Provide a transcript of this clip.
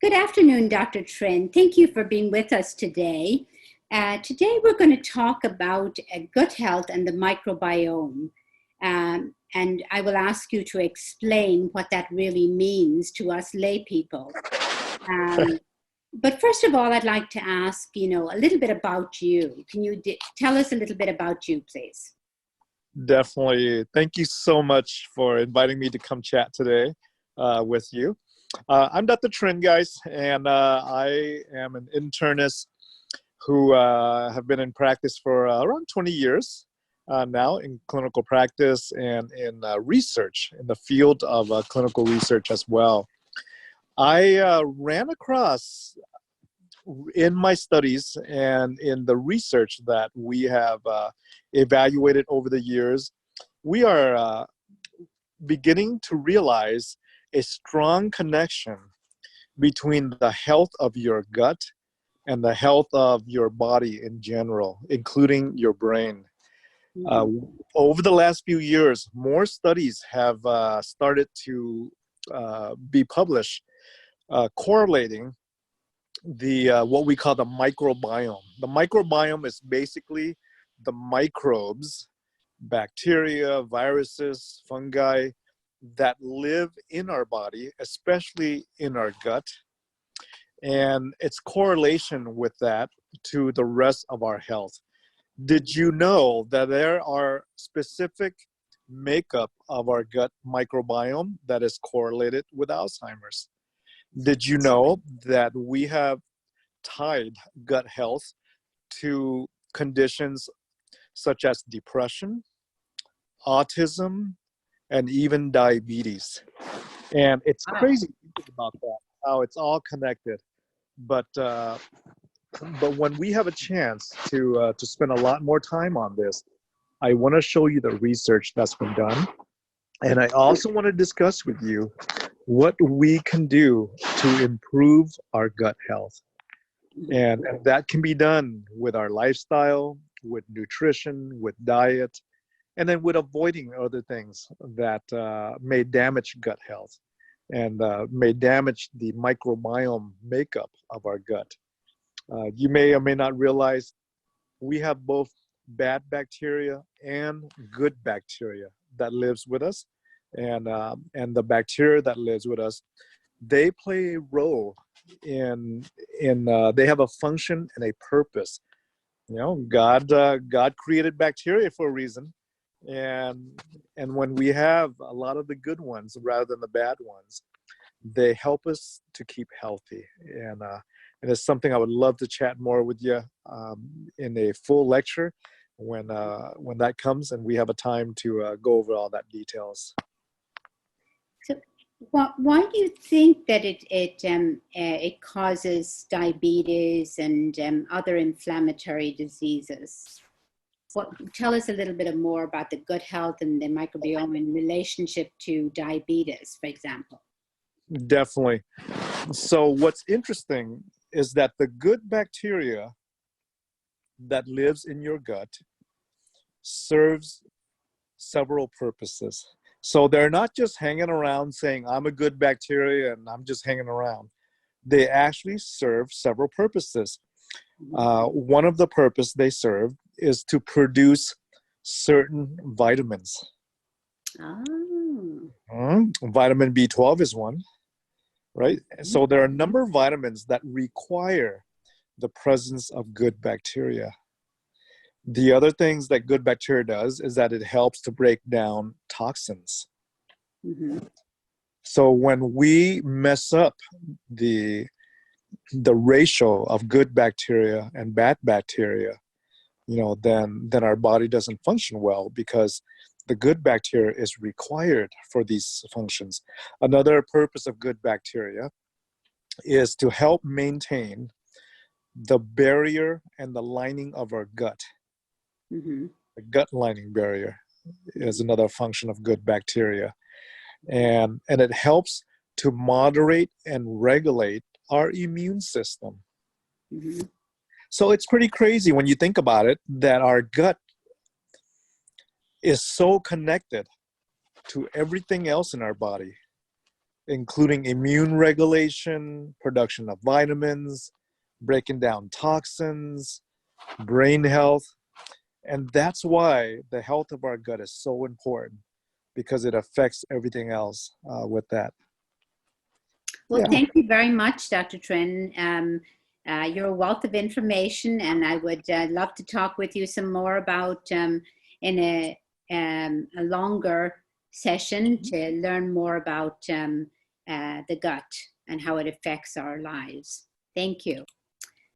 Good afternoon, Dr. Trinh. Thank you for being with us today. Today we're going to talk about gut health and the microbiome. And I will ask you to explain what that really means to us lay people. But first of all, I'd like to ask, a little bit about you. Can you tell us a little bit about you, please? Definitely. Thank you so much for inviting me to come chat today with you. I'm Dr. Trinh, guys, and I am an internist who have been in practice for around 20 years now in clinical practice and in research, in the field of clinical research as well. I ran across in my studies and in the research that we have evaluated over the years, we are beginning to realize a strong connection between the health of your gut and the health of your body in general, including your brain. Over the last few years, more studies have started to be published correlating the what we call the microbiome. The microbiome is basically the microbes, bacteria, viruses, fungi that live in our body, especially in our gut, and its correlation with that to the rest of our health. Did you know that there are specific makeup of our gut microbiome that is correlated with Alzheimer's? Did you know that we have tied gut health to conditions such as depression, autism, and even diabetes? And it's crazy to think about that, how it's all connected. But when we have a chance to spend a lot more time on this, I want to show you the research that's been done. And I also want to discuss with you what we can do to improve our gut health. And that can be done with our lifestyle, with nutrition, with diet, and then with avoiding other things that may damage gut health and may damage the microbiome makeup of our gut. You may or may not realize we have both bad bacteria and good bacteria that lives with us. And the bacteria that lives with us, they play a role in they have a function and a purpose. God created bacteria for a reason, and when we have a lot of the good ones rather than the bad ones, they help us to keep healthy. And it's something I would love to chat more with you in a full lecture when that comes and we have a time to go over all that details. So, why do you think that it causes diabetes and other inflammatory diseases? Tell us a little bit more about the gut health and the microbiome in relationship to diabetes, for example. Definitely. So what's interesting is that the good bacteria that lives in your gut serves several purposes. So they're not just hanging around saying, I'm a good bacteria and I'm just hanging around. They actually serve several purposes. One of the purposes they serve is to produce certain vitamins. Vitamin B12 is one, right? So there are a number of vitamins that require the presence of good bacteria. The other things that good bacteria does is that it helps to break down toxins. So when we mess up the ratio of good bacteria and bad bacteria, then our body doesn't function well because the good bacteria is required for these functions. Another purpose of good bacteria is to help maintain the barrier and the lining of our gut. The gut lining barrier is another function of good bacteria. And it helps to moderate and regulate our immune system. So it's pretty crazy when you think about it, that our gut is so connected to everything else in our body. including immune regulation, production of vitamins, breaking down toxins, brain health. And that's why the health of our gut is so important, because it affects everything else with that. Well, Yeah. thank you very much, Dr. Trinh. You're a wealth of information, and I would love to talk with you some more about in a longer session to learn more about the gut and how it affects our lives. Thank you.